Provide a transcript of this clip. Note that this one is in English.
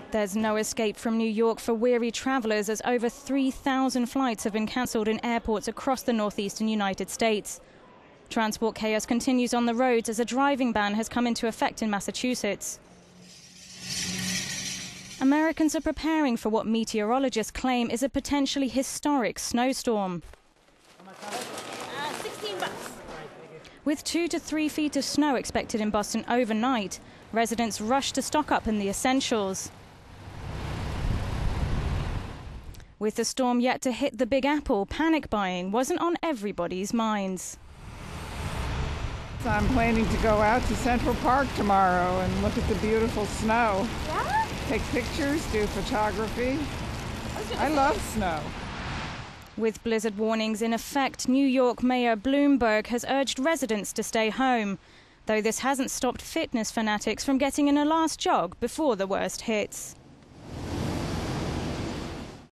There's no escape from New York for weary travelers as over 3,000 flights have been cancelled in airports across the northeastern United States. Transport chaos continues on the roads as a driving ban has come into effect in Massachusetts. Americans are preparing for what meteorologists claim is a potentially historic snowstorm. 16 bucks. With 2 to 3 feet of snow expected in Boston overnight, residents rush to stock up in the essentials. With the storm yet to hit the Big Apple, panic buying wasn't on everybody's minds. I'm planning to go out to Central Park tomorrow and look at the beautiful snow. Yeah? Take pictures, do photography. I love snow. With blizzard warnings in effect, New York Mayor Bloomberg has urged residents to stay home, though this hasn't stopped fitness fanatics from getting in a last jog before the worst hits.